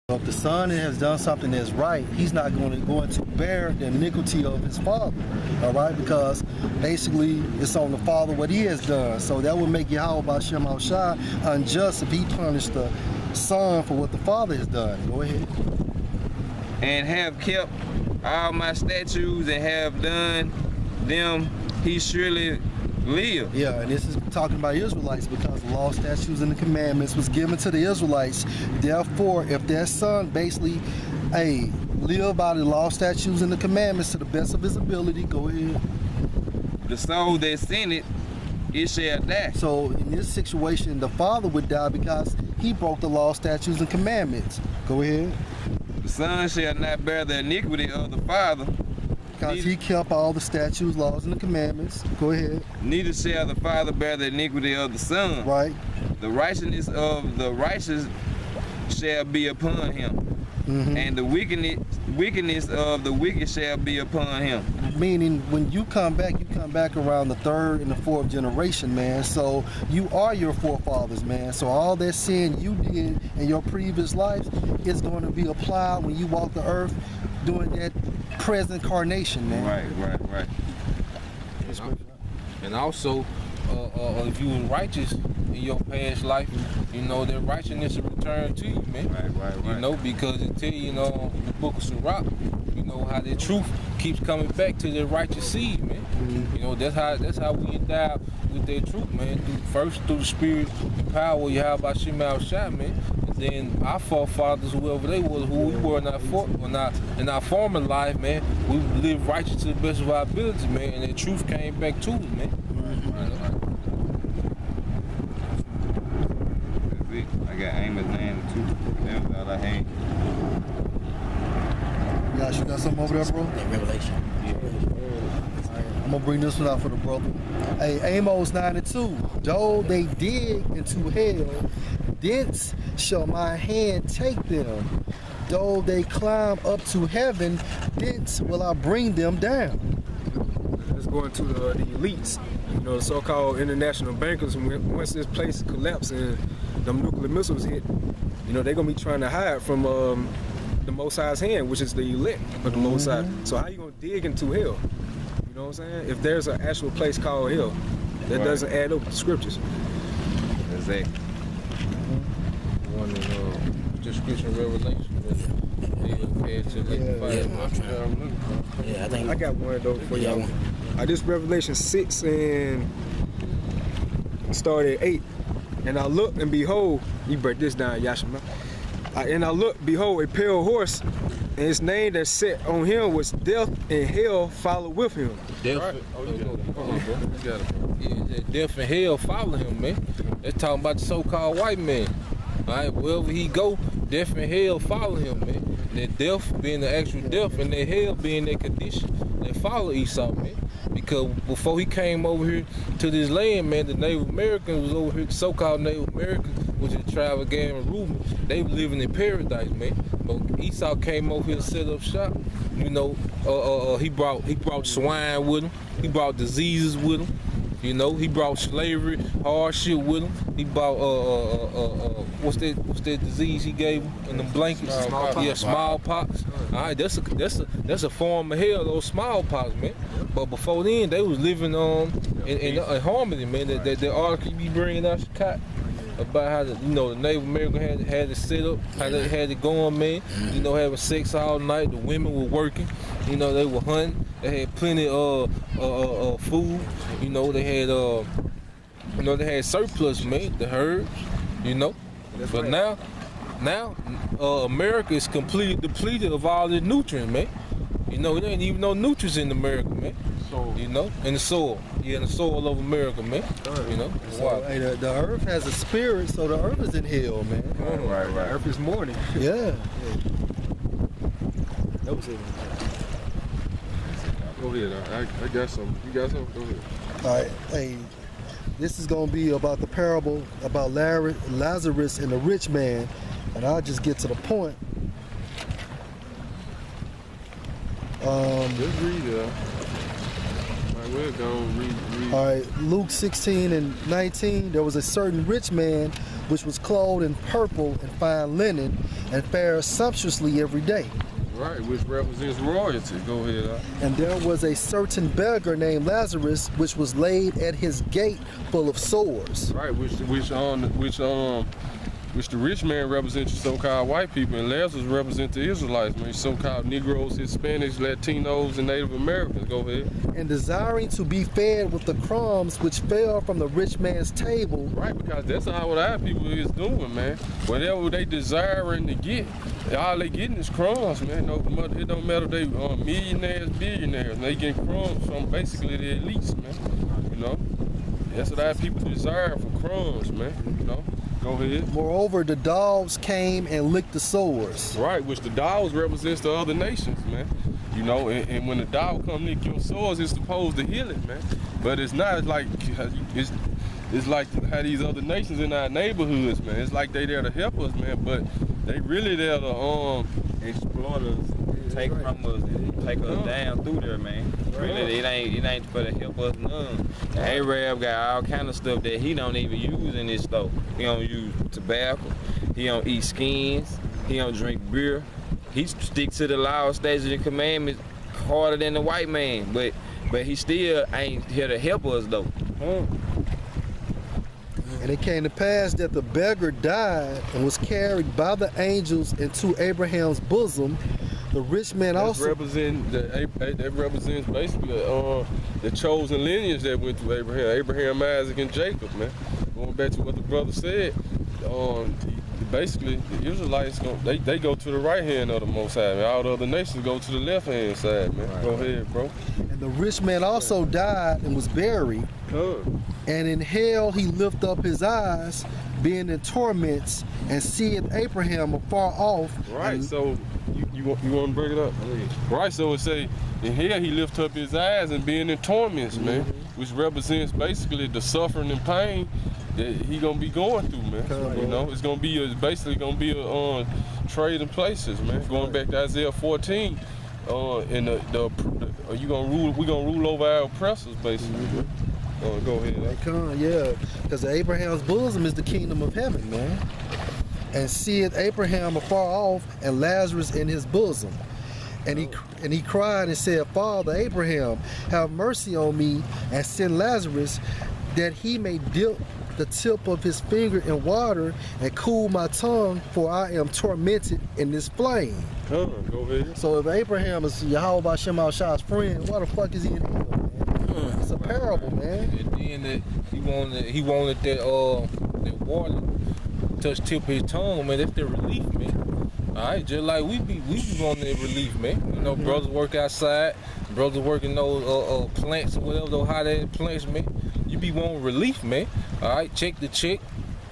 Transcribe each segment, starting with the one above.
If the son has done something that's right, he's not going to bear the iniquity of his father, all right? Because basically it's on the father what he has done. So that would make Yahweh B'Shem Al-Shai unjust if he punished the son for what the father has done. Go ahead. And have kept all my statutes and have done them, he surely live. Yeah, and this is talking about Israelites because the law, statutes, and the commandments was given to the Israelites. Therefore, if their son basically, live by the law, statutes, and the commandments to the best of his ability, go ahead. The soul that sinned it shall die. So in this situation, the father would die because he broke the law, statutes, and commandments. Go ahead. The son shall not bear the iniquity of the father, because he kept all the statutes, laws, and the commandments. Go ahead. Neither shall the father bear the iniquity of the son. Right. The righteousness of the righteous shall be upon him. And the wickedness of the wicked shall be upon him. Meaning, when you come back around the third and the fourth generation, man. So you are your forefathers, man. So all that sin you did in your previous lives is going to be applied when you walk the earth during that present incarnation, man. Right. And also, if you were righteous in your past life, you know that righteousness will return to you, man. Right. You know, because it tell you, in the book of Sirach, you know how the truth keeps coming back to the righteous seed, man. You know, that's how we endow with that truth, man. First through the spirit and power you have by Shem Al-Shai, man. And then our forefathers, whoever they was, who we were in our former life, man, we lived righteous to the best of our ability, man. And the truth came back to us, man. I got Amos 9:2. That's all I had. Yeah, you got something over there, bro? Revelation. I'm gonna bring this one out for the brother. Hey, Amos 9:2. Though they dig into hell, thence shall my hand take them. Though they climb up to heaven, thence will I bring them down. Let's go into the elites. You know, the so-called international bankers. Once this place collapses and them nuclear missiles hit, you know, they're gonna be trying to hide from the Most High's hand, which is the elect of the Most High. So how you gonna dig into hell? You know what I'm saying? If there's an actual place called hell, that doesn't add up to scriptures. Exactly. One in description Revelation. Yeah, I think I got one though for y'all. This Revelation 6 and started at 8. And I looked and behold, you break this down, Yashima. And I looked, behold, a pale horse, and his name that sat on him was Death, and hell followed with him. Death, right. Death and hell follow him, man. That's talking about the so-called white man. All right, wherever he go, death and hell follow him, man. That death being the actual death, and that hell being that condition that follow Esau, man. Because before he came over here to this land, man, the Native Americans was over here, the so-called Native Americans, which is the tribe of Gad and Reuben. They were living in paradise, man. But Esau came over here to set up shop. You know, he brought swine with him. He brought diseases with him. You know, he brought slavery, hardship with him. He brought what's that disease he gave him in the blankets? Smallpox. Yeah, smallpox. All right, that's a form of hell, those smallpox, man. But before then, they was living in harmony, man. That article you be bringing out, Scott, about how the Native American had it set up, how they had it going, man. You know, having sex all night. The women were working. You know, they were hunting. They had plenty of food. You know, they had surplus, man. The herbs. You know, That's but right. now America is completely depleted of all the nutrients, man. You know, there ain't even no nutrients in America, man. You know, in the soil. Yeah, in the soil of America, man. You know. So, hey, the earth has a spirit, so the earth is in hell, man. Right. Earth is mourning. Yeah. That was it. Go ahead. I got something. You got something? Go ahead. All right. Hey, this is going to be about the parable about Lazarus and the rich man, and I'll just get to the point. Just read it. Might well go read. All right, Luke 16 and 19, there was a certain rich man which was clothed in purple and fine linen, and fared sumptuously every day. Right, which represents royalty. Go ahead. And there was a certain beggar named Lazarus, which was laid at his gate full of sores. Right, which the rich man represents the so-called white people, and Lazarus represents the Israelites, man. So-called Negroes, Hispanics, Latinos, and Native Americans. Go ahead. And desiring to be fed with the crumbs which fell from the rich man's table. Right, because that's all what our people is doing, man. Whatever they desiring to get, all they getting is crumbs, man. No, it don't matter if they millionaires, billionaires. They getting crumbs from basically the elites, man. You know, that's what our people desire for crumbs, man. You know. Go ahead. Moreover, the dogs came and licked the sores. Right, which the dogs represents the other nations, man. You know, and when the dog come lick your sores, it's supposed to heal it, man. But it's not. It's like how these other nations in our neighborhoods, man. It's like they there to help us, man. But they really there to exploit us, take from us, and take us down through there, man. Really, it ain't for to help us none. The Arab got all kind of stuff that he don't even use in his stove. He don't use tobacco. He don't eat skins. He don't drink beer. He sticks to the law, statutes, and commandments harder than the white man. But he still ain't here to help us though. And it came to pass that the beggar died and was carried by the angels into Abraham's bosom. The rich man also that represents basically the chosen lineage that went through Abraham, Isaac, and Jacob, man. Going back to what the brother said, basically the Israelites they go to the right hand of the Most High, man. All the other nations go to the left hand side, man. Right. Go ahead, bro. And the rich man also died and was buried. And in hell he lift up his eyes, being in torments, and seeth Abraham afar off. Right. So you want to break it up? Right. So it say in hell he lift up his eyes and being in torments, man, which represents basically the suffering and pain that he gonna be going through, man. You know, it's basically gonna be a trade in places, man. Going back to Isaiah 14, and we gonna rule over our oppressors, basically. Go ahead. Yeah, because Abraham's bosom is the kingdom of heaven, man. And seeth Abraham afar off, and Lazarus in his bosom. And he cried and said, Father Abraham, have mercy on me, and send Lazarus, that he may dip the tip of his finger in water and cool my tongue, for I am tormented in this flame. Go ahead. So if Abraham is Yahweh Shem Al-Shah's friend, why the fuck is he in hell, man? It's a parable, man. And then he wanted that water touch tip of his tongue, man. That's the relief, man. All right, just like we be wanting that relief, man. You know, brothers work outside, brothers working those plants or whatever, those hot-ass plants, man. You be wanting relief, man. All right, check the check.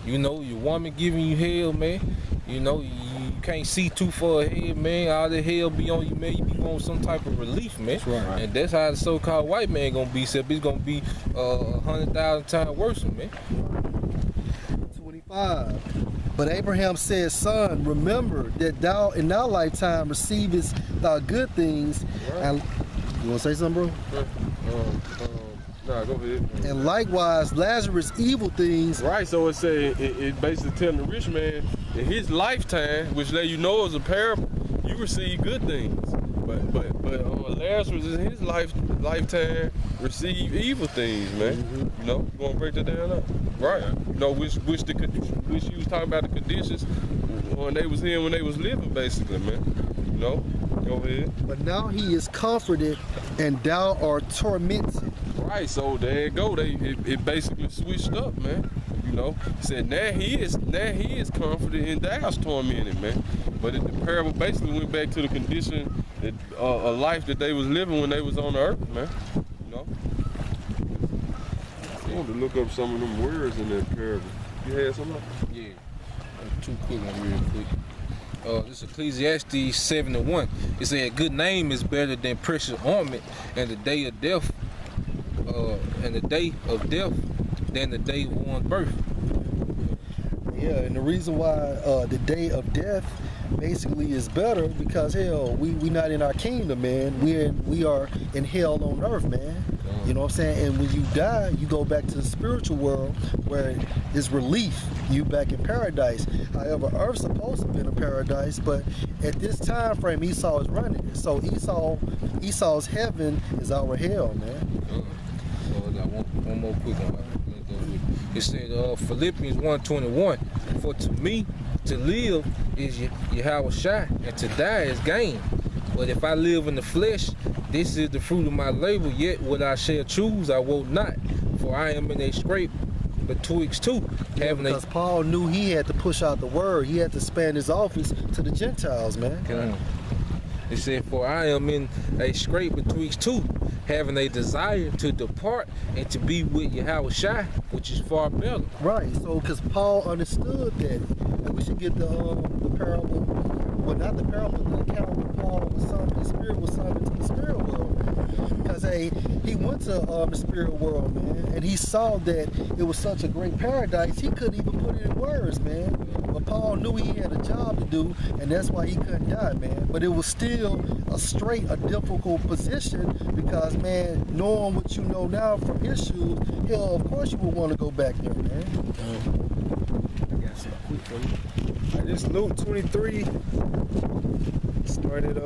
You know, your woman giving you hell, man. You know, you can't see too far ahead, man. All the hell be on you, man. You be wanting some type of relief, man. That's right. And that's how the so-called white man gonna be, except he's gonna be 100,000 times worse, man. 25. But Abraham said, Son, remember that thou in thy lifetime receivest thy good things. Right. And you want to say something, bro? Nah, go ahead. And likewise, Lazarus evil things. Right, so it basically telling the rich man in his lifetime, which let you know is a parable, you receive good things. But Lazarus in his lifetime receive evil things, man. You know, you want to break that down up? Right. You know, which you was talking about the conditions when they was here when they was living, basically, man. You know, go ahead. But now he is comforted, and thou art tormented. Right, so there you go. It basically switched up, man. You know, said now he is comforted and thou's tormented, man. But the parable basically went back to the condition that a life that they was living when they was on the earth, man. You know. I wanted to look up some of them words in that parable. You had something? Yeah. Two quick ones real quick. This is Ecclesiastes 7:1. It said, "A good name is better than precious ornament, and the day of death, than the day of one's birth." Yeah, and the reason why the day of death basically is better because hell, we not in our kingdom, man. We are in hell on earth, man. You know what I'm saying? And when you die, you go back to the spiritual world where it's relief. You back in paradise. However, Earth's supposed to be in a paradise, but at this time frame, Esau is running it. So Esau's heaven is our hell, man. So I got one more quick one. It said Philippians 1:21. For to me, to live is Yahweh Shai, and to die is gain. But if I live in the flesh, this is the fruit of my labor, yet what I shall choose I will not. For I am in a scrape betwixt two. Because Paul knew he had to push out the word. He had to expand his office to the Gentiles, man. It said, for I am in a scrape betwixt two, having a desire to depart and to be with Yahweh Shai, which is far better. Right, so because Paul understood that. And we should get the parable, well, not the parable, the account where Paul was summoned, his spirit was summoned to the spirit world. Because he went to the spirit world, man, and he saw that it was such a great paradise, he couldn't even put it in words, man. But Paul knew he had a job to do, and that's why he couldn't die, man. But it was still a difficult position because, man, knowing what you know now from his shoes, hell, of course you would want to go back there, man. I got something quick for you. This Luke 23 started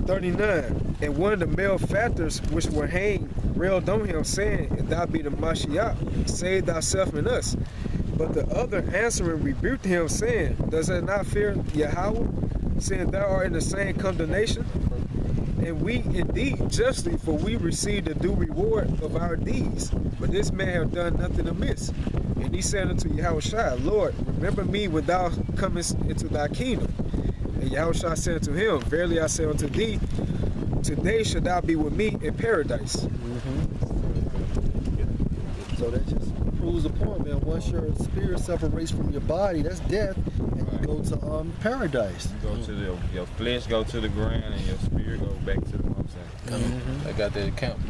39. And one of the malefactors which were hanged railed on him, saying, If thou be the Mashiach, save thyself and us. But the other answering rebuked him, saying, Does that not fear Yahweh, saying thou art in the same condemnation? And we indeed justly, for we receive the due reward of our deeds. But this man have done nothing amiss. And he said unto Yahushua, Lord, remember me when thou comest into thy kingdom. And Yahushua said unto him, Verily I say unto thee, today shalt thou be with me in paradise. So that just proves the point, man. Once your spirit separates from your body, that's death, and you go to paradise. You go to your flesh go to the ground, and your spirit goes back to the mountain. I got that account.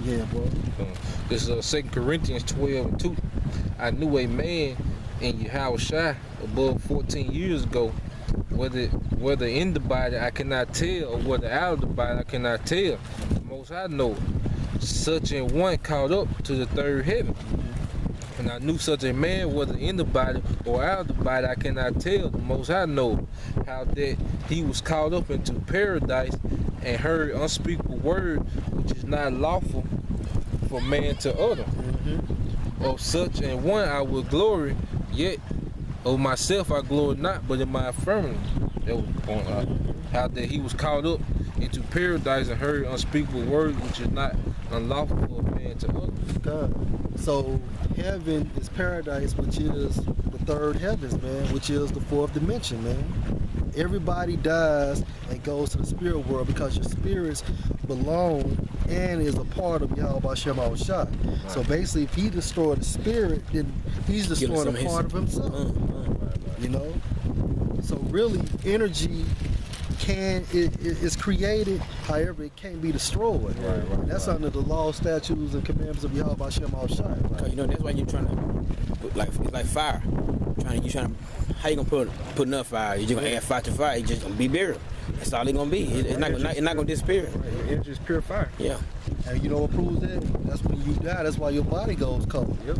Yeah, bro. This is 2 Corinthians 12:2. I knew a man in Yahweh Shai above 14 years ago, whether in the body I cannot tell, or whether out of the body I cannot tell. The most I know, such an one caught up to the third heaven. And I knew such a man, whether in the body or out of the body, I cannot tell. The most I know, how that he was caught up into paradise and heard unspeakable word, which is not lawful for man to utter. Of such an one I will glory, yet of myself I glory not, but in my infirmity. That was the point. How that he was caught up into paradise and heard unspeakable words, which is not unlawful for a man to utter. God. So heaven is paradise, which is the third heavens, man, which is the fourth dimension, man. Everybody dies and goes to the spirit world because your spirits belong and is a part of Yahweh Shem Shai. So basically, if he destroyed the spirit, then he's destroying a part of himself. You know? So really, energy is created, however, it can't be destroyed. And that's under the law, statutes, and commandments of Yahweh Shem Shai. You know, that's why you're trying to put, it's like fire. How you gonna put enough fire? You just gonna add fire to fire. It's just gonna be buried. That's all it's gonna be. It's not gonna disappear. It's just pure fire. Yeah. And you know what proves that? That's when you die. That's why your body goes cold. Yep.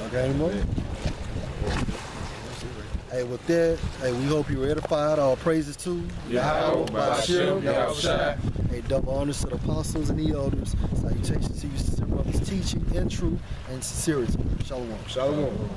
Okay, anymore? Hey, with that, hey, we hope you were edified. All praises to Yahweh, Ba'ashem, Yahweh Shai. Hey, double honors to the apostles and the elders. Salutations to you, sincere brothers, teaching in truth and sincerity. Shalom. Shalom.